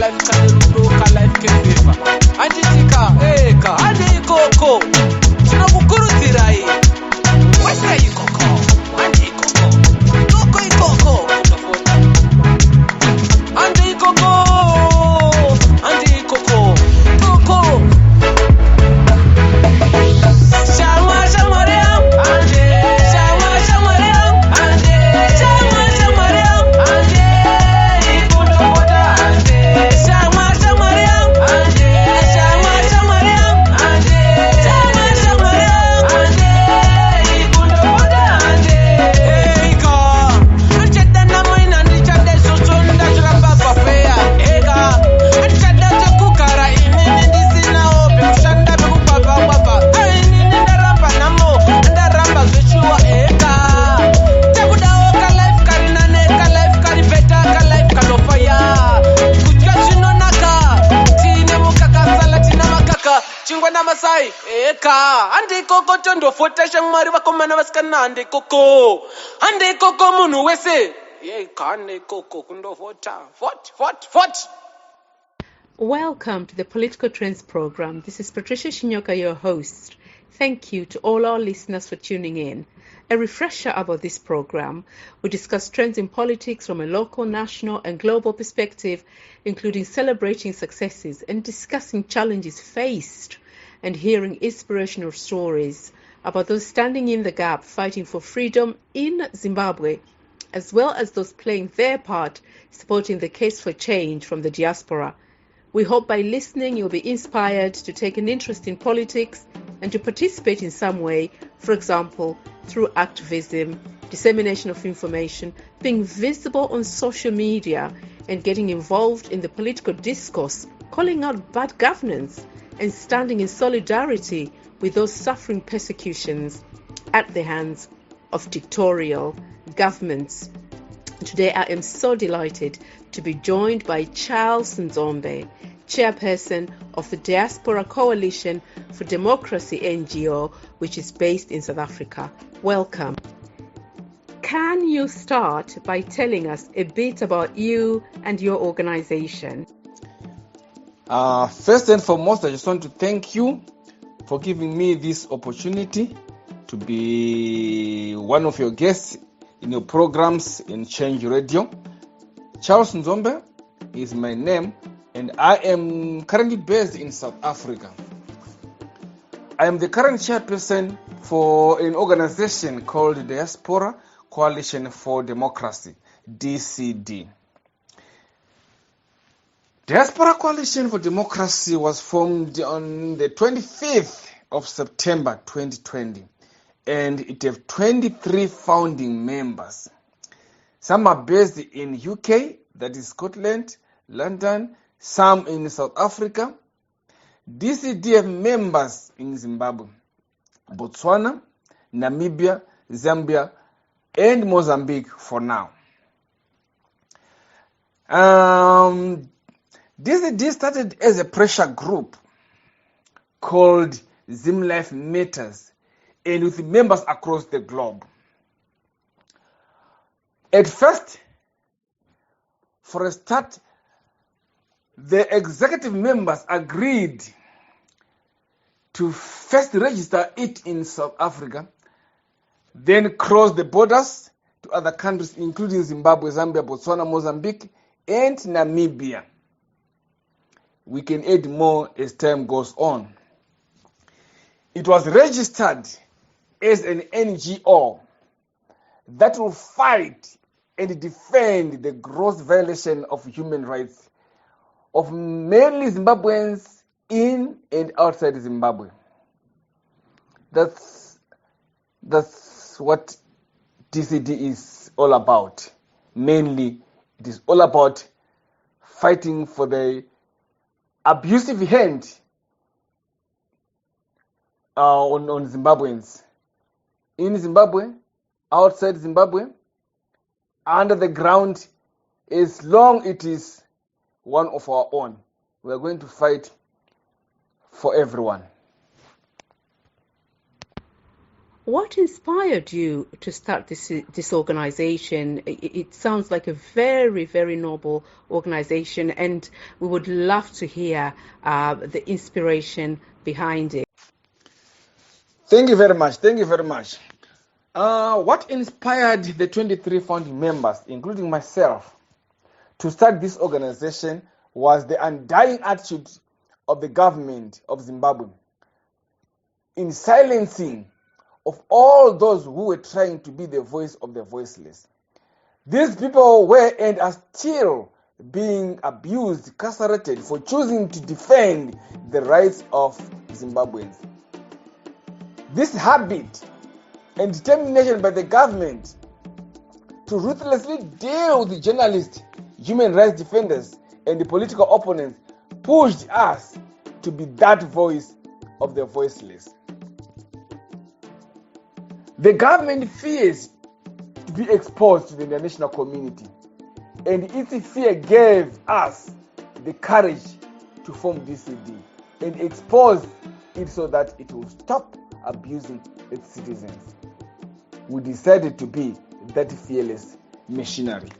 life kanerudo life keviva anditika eka andikoko tinakukurudzirai wese ikoko andikoko ikoko kundofota andikoko koko Masai eka andikoko tondofotesha mwari vakomana vasikana andikoko munhu wese eka andikoko kundofota vote. Welcome to the Political Trends program. This is Patricia Shinyoka, your host. Thank you to all our listeners for tuning in. A refresher about this program: we discuss trends in politics from a local, national and global perspective, including celebrating successes and discussing challenges faced and hearing inspirational stories about those standing in the gap fighting for freedom in Zimbabwe, as well as those playing their part supporting the case for change from the diaspora. We hope by listening you'll be inspired to take an interest in politics and to participate in some way, for example, through activism, dissemination of information, being visible on social media and getting involved in the political discourse, calling out bad governance and standing in solidarity with those suffering persecutions at the hands of dictatorial governments. Today I am so delighted to be joined by Charles Nzombe, Chairperson of the Diaspora Coalition for Democracy NGO, which is based in South Africa. Welcome. Can you start by telling us a bit about you and your organization? First and foremost, I just want to thank you for giving me this opportunity to be one of your guests in your programs in Change Radio. Charles Nzombe is my name, and I am currently based in South Africa. I am the current chairperson for an organization called Diaspora Coalition for Democracy, DCD. Diaspora Coalition for Democracy was formed on the 25th of September 2020, and it has 23 founding members. Some are based in UK, that is Scotland, London, some in South Africa. DCD have members in Zimbabwe, Botswana, Namibia, Zambia, and Mozambique for now. DCD started as a pressure group called Zim Life Matters, and with members across the globe. At first, for a start, the executive members agreed to first register it in South Africa, then cross the borders to other countries including Zimbabwe, Zambia, Botswana, Mozambique, and Namibia. We can add more as time goes on. It was registered as an NGO that will fight and defend the gross violation of human rights of mainly Zimbabweans in and outside Zimbabwe. That's what DCD is all about. Mainly, it is all about fighting for the abusive hand on Zimbabweans. In Zimbabwe, outside Zimbabwe, under the ground, as long it is one of our own. We are going to fight for everyone. What inspired you to start this organization? It sounds like a very, very noble organization, and we would love to hear the inspiration behind it. Thank you very much. Thank you very much. What inspired the 23 founding members, including myself, to start this organization was the undying attitude of the government of Zimbabwe in silencing of all those who were trying to be the voice of the voiceless. These people were and are still being abused, incarcerated for choosing to defend the rights of Zimbabweans. This habit and determination by the government to ruthlessly deal with the journalists, human rights defenders, and the political opponents pushed us to be that voice of the voiceless. The government fears to be exposed to the international community, and its fear gave us the courage to form DCD and expose it so that it will stop abusing its citizens. We decided to be that fearless machinery.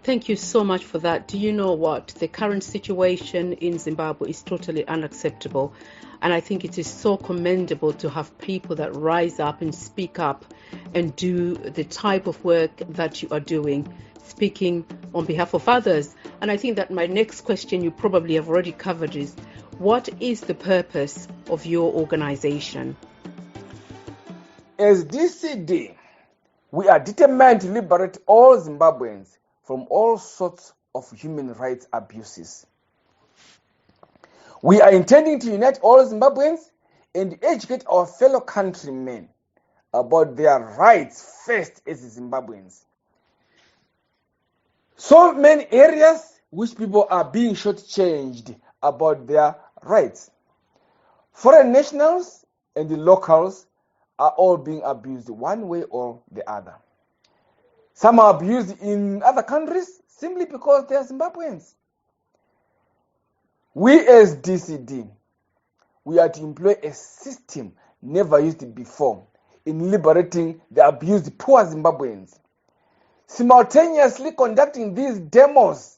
Thank you so much for that. Do you know what? The current situation in Zimbabwe is totally unacceptable. And I think it is so commendable to have people that rise up and speak up and do the type of work that you are doing, speaking on behalf of others. And I think that my next question you probably have already covered is, what is the purpose of your organization? As DCD, we are determined to liberate all Zimbabweans from all sorts of human rights abuses. We are intending to unite all Zimbabweans and educate our fellow countrymen about their rights first as Zimbabweans. So many areas which people are being shortchanged about their rights. Foreign nationals and the locals are all being abused one way or the other. Some are abused in other countries simply because they are Zimbabweans. We as DCD, we are to employ a system never used before in liberating the abused poor Zimbabweans. Simultaneously conducting these demos,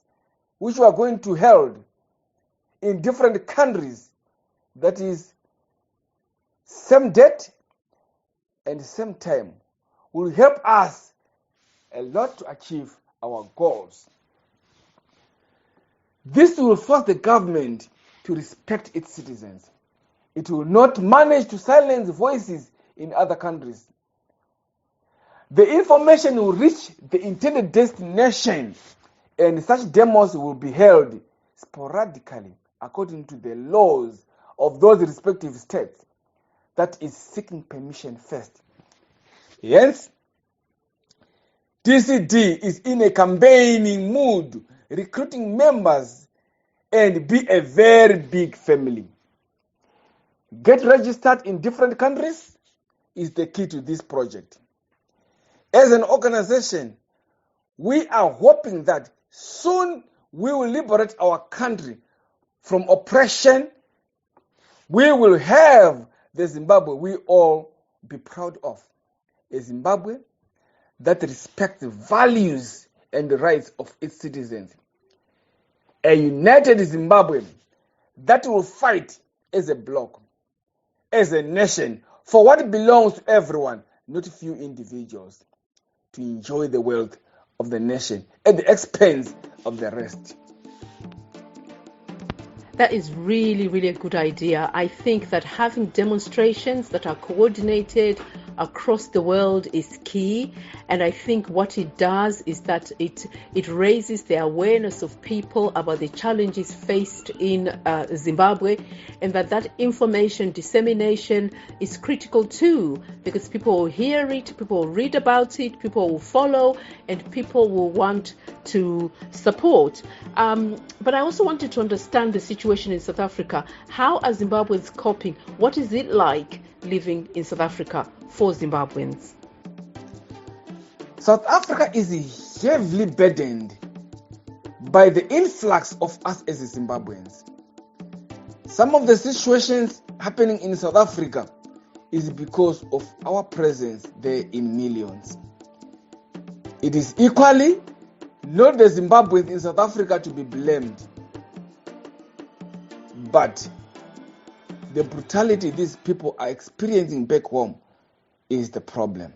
which we are going to hold in different countries, that is, same date and same time, will help us a lot to achieve our goals. This will force the government to respect its citizens. It will not manage to silence voices in other countries. The information will reach the intended destination, and such demos will be held sporadically according to the laws of those respective states that is seeking permission first. Hence, DCD is in a campaigning mood, recruiting members, and be a very big family. Get registered in different countries is the key to this project. As an organization, we are hoping that soon we will liberate our country from oppression. We will have the Zimbabwe we all be proud of. A Zimbabwe that respects the values and the rights of its citizens. A united Zimbabwe that will fight as a bloc, as a nation, for what belongs to everyone, not few individuals, to enjoy the wealth of the nation at the expense of the rest. That is really, really a good idea. I think that having demonstrations that are coordinated across the world is key, and I think what it does is that it raises the awareness of people about the challenges faced in Zimbabwe, and that information dissemination is critical too, because people will hear it, people will read about it, people will follow, and people will want to support. But I also wanted to understand the situation in South Africa. How are Zimbabweans coping? What is it like living in South Africa for Zimbabweans? South Africa is heavily burdened by the influx of us as Zimbabweans. Some of the situations happening in South Africa is because of our presence there in millions. It is equally not the Zimbabweans in South Africa to be blamed, but the brutality these people are experiencing back home is the problem.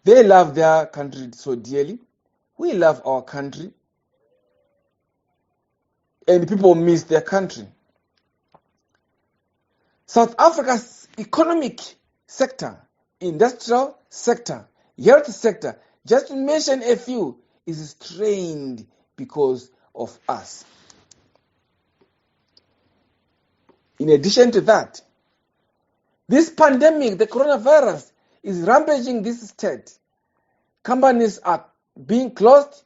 They love their country so dearly. We love our country. And people miss their country. South Africa's economic sector, industrial sector, health sector, just to mention a few, is strained because of us. In addition to that, this pandemic, the coronavirus, is rampaging this state. Companies are being closed,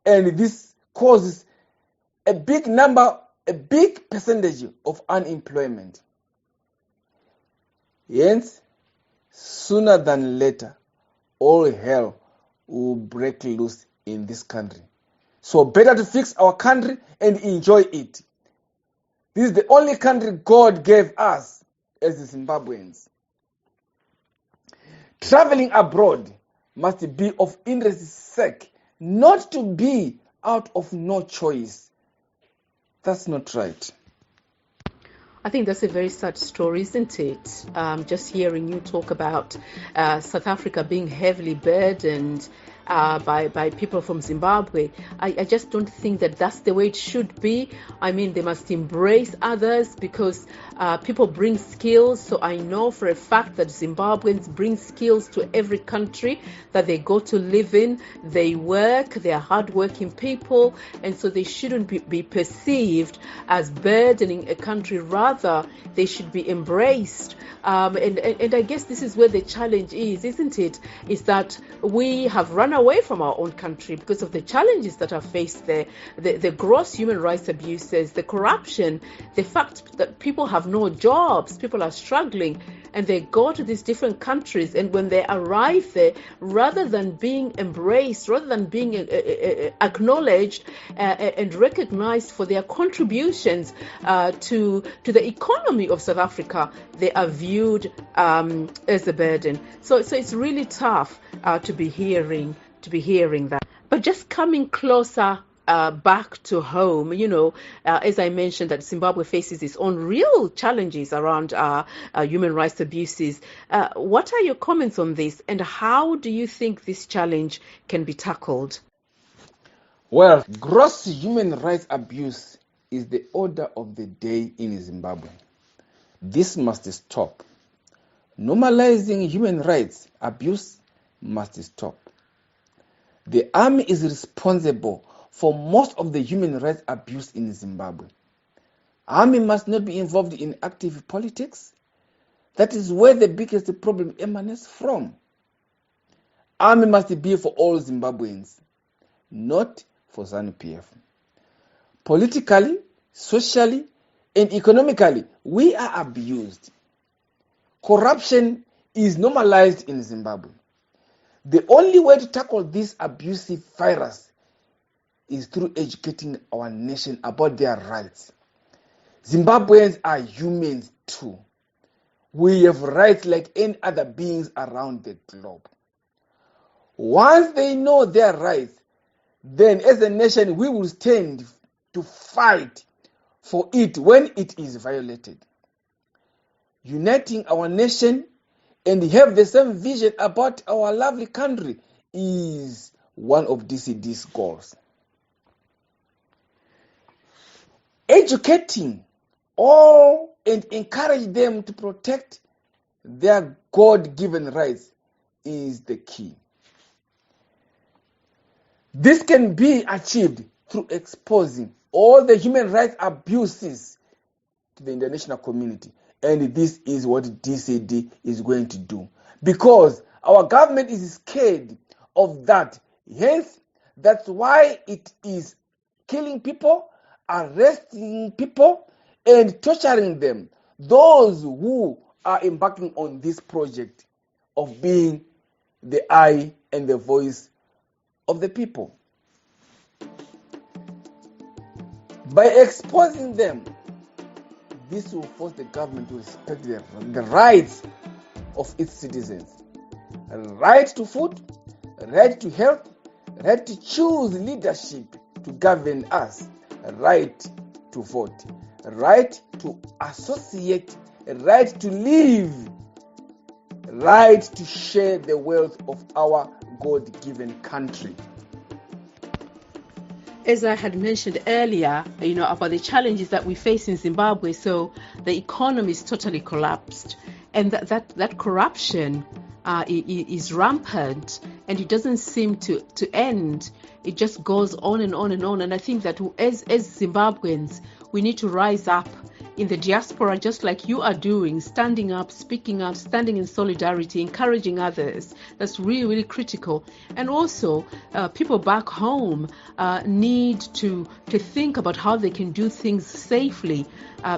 and this causes a big percentage of unemployment. Hence, sooner than later, all hell will break loose in this country. So better to fix our country and enjoy it. This is the only country God gave us as the Zimbabweans. Traveling abroad must be of interest's sake, not to be out of no choice. That's not right. I think that's a very sad story, isn't it? Just hearing you talk about South Africa being heavily burdened by people from Zimbabwe. I just don't think that that's the way it should be. I mean, they must embrace others because people bring skills. So I know for a fact that Zimbabweans bring skills to every country that they go to live in. They work, they are hardworking people, and so they shouldn't be perceived as burdening a country. Rather, they should be embraced. And I guess this is where the challenge is, isn't it? Is that we have run away from our own country because of the challenges that are faced there, the gross human rights abuses, the corruption, the fact that people have no jobs, people are struggling, and they go to these different countries, and when they arrive there, rather than being embraced, rather than being acknowledged and recognized for their contributions to the economy of South Africa, they are viewed as a burden. So it's really tough to be hearing that. But just coming closer back to home, as I mentioned, that Zimbabwe faces its own real challenges around human rights abuses. What are your comments on this, and how do you think this challenge can be tackled? Well, gross human rights abuse is the order of the day in Zimbabwe. This must stop. Normalizing human rights abuse must stop. The army is responsible for most of the human rights abuse in Zimbabwe. Army must not be involved in active politics. That is where the biggest problem emanates from. Army must be for all Zimbabweans, not for ZANU-PF. Politically, socially, and economically, we are abused. Corruption is normalized in Zimbabwe. The only way to tackle this abusive virus is through educating our nation about their rights. Zimbabweans are humans too. We have rights like any other beings around the globe. Once they know their rights, then as a nation we will stand to fight for it when it is violated. Uniting our nation and have the same vision about our lovely country is one of DCD's goals. Educating all and encourage them to protect their God-given rights is the key. This can be achieved through exposing all the human rights abuses to the international community. And this is what DCD is going to do. Because our government is scared of that. Hence, that's why it is killing people, arresting people, and torturing them. Those who are embarking on this project of being the eye and the voice of the people. By exposing them, this will force the government to respect the rights of its citizens. Right to food, right to health, right to choose leadership to govern us, right to vote, right to associate, right to live, right to share the wealth of our God-given country. As I had mentioned earlier, about the challenges that we face in Zimbabwe, so the economy is totally collapsed, and that corruption is rampant, and it doesn't seem to end. It just goes on and on and on. And I think that as Zimbabweans, we need to rise up in the diaspora, just like you are doing, standing up, speaking up, standing in solidarity, encouraging others. That's really, really critical. And also, people back home need to think about how they can do things safely,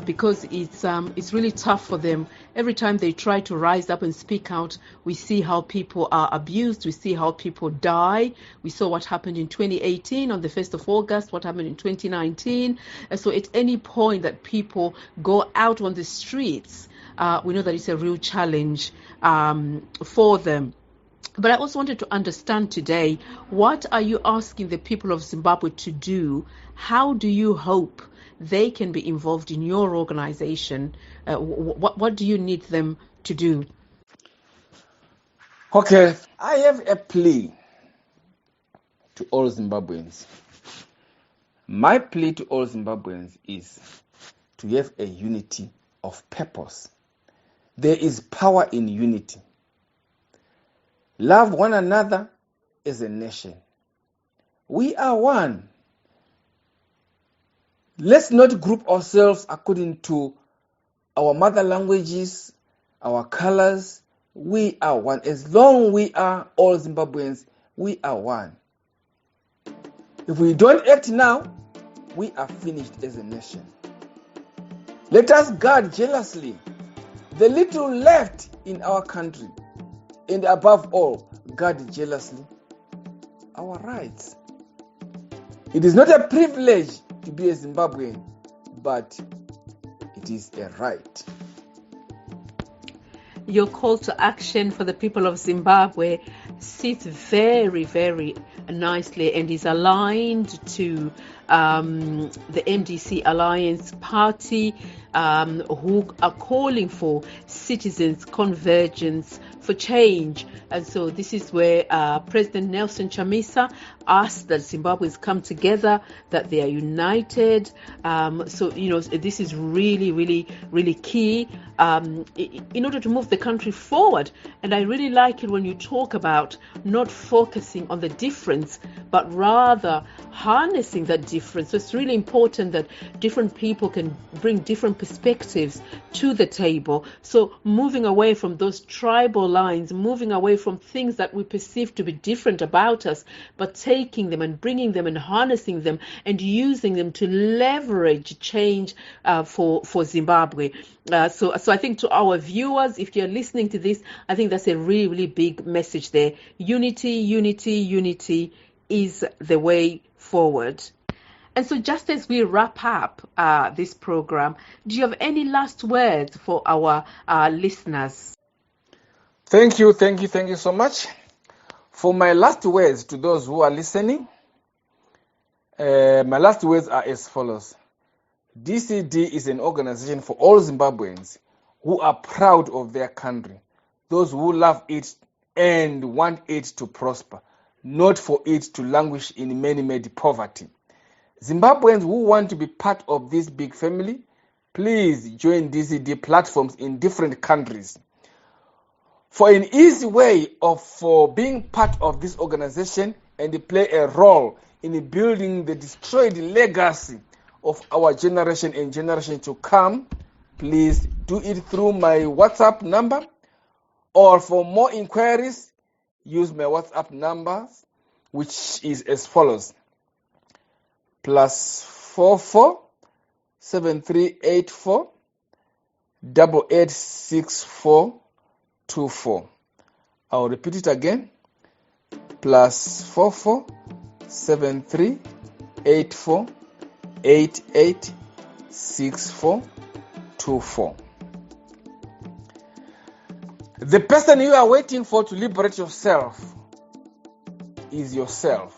because it's really tough for them. Every time they try to rise up and speak out, we see how people are abused, we see how people die. We saw what happened in 2018 on the 1st of August, what happened in 2019. So at any point that people go out on the streets, we know that it's a real challenge for them. But I also wanted to understand today, what are you asking the people of Zimbabwe to do? How do you hope they can be involved in your organization? What do you need them to do? Okay, I have a plea to all Zimbabweans. My plea to all Zimbabweans is to have a unity of purpose. There is power in unity. Love one another as a nation. We are one. Let's not group ourselves according to our mother languages, our colors. We are one. As long we are all Zimbabweans, we are one. If we don't act now, we are finished as a nation. Let us guard jealously the little left in our country, and above all, guard jealously our rights. It is not a privilege to be a Zimbabwean, but it is a right. Your call to action for the people of Zimbabwe sits very, very nicely and is aligned to the MDC Alliance Party, who are calling for citizens' convergence for change. And so this is where President Nelson Chamisa asked that Zimbabweans come together, that they are united. So, this is really, really, really key in order to move the country forward. And I really like it when you talk about not focusing on the difference, but rather harnessing that difference. So it's really important that different people can bring different perspectives to the table. So moving away from those tribal lines, moving away from things that we perceive to be different about us, but taking them and bringing them and harnessing them and using them to leverage change for Zimbabwe. So I think to our viewers, if you're listening to this, I think that's a really, really big message there. Unity, unity, unity is the way forward. And so just as we wrap up this program, do you have any last words for our listeners? Thank you so much. For my last words to those who are listening, my last words are as follows. DCD is an organization for all Zimbabweans who are proud of their country, those who love it and want it to prosper, not for it to languish in many poverty. Zimbabweans who want to be part of this big family, please join DCD platforms in different countries. For an easy way for being part of this organization and play a role in building the destroyed legacy of our generation and generation to come, please do it through my WhatsApp number, or for more inquiries, use my WhatsApp numbers, which is as follows: +44 7384 886424. I'll repeat it again: +44 7384 886424. 24. The person you are waiting for to liberate yourself is yourself.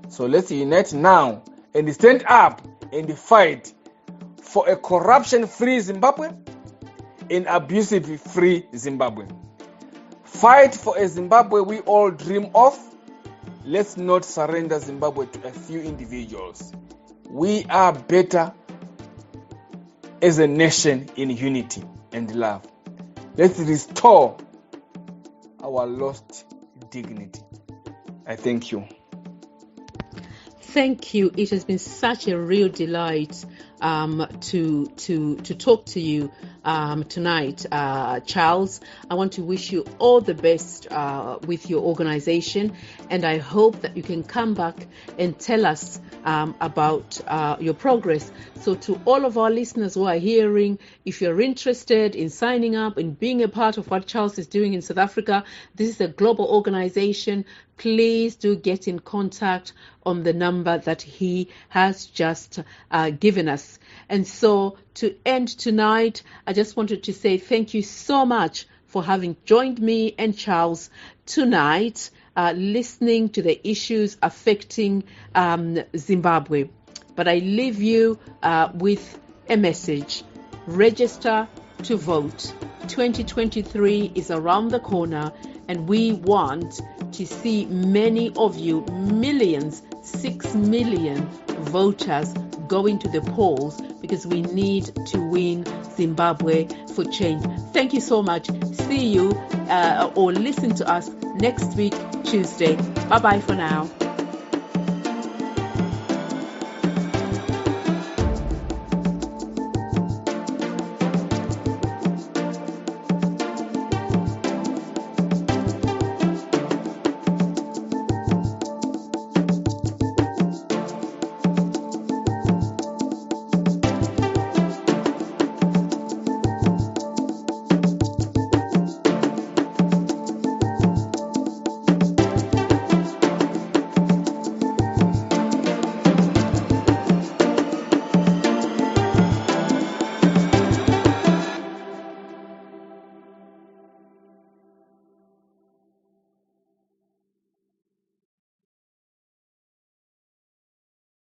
So let's unite now and stand up and fight for a corruption-free Zimbabwe, an abusive-free Zimbabwe. Fight for a Zimbabwe we all dream of. Let's not surrender Zimbabwe to a few individuals. We are better as a nation in unity and love. Let's restore our lost dignity. I thank you. Thank you. It has been such a real delight to talk to you tonight, Charles. I want to wish you all the best with your organization, and I hope that you can come back and tell us about your progress. So to all of our listeners who are hearing, if you're interested in signing up and being a part of what Charles is doing in South Africa, this is a global organization. Please do get in contact on the number that he has just given us. And so to end tonight, I just wanted to say thank you so much for having joined me and Charles tonight, listening to the issues affecting Zimbabwe. But I leave you with a message. Register to vote. 2023 is around the corner, and we want to see many of you, millions, 6 million voters going to the polls, because we need to win Zimbabwe for change. Thank you so much. See you or listen to us next week, Tuesday. Bye-bye for now.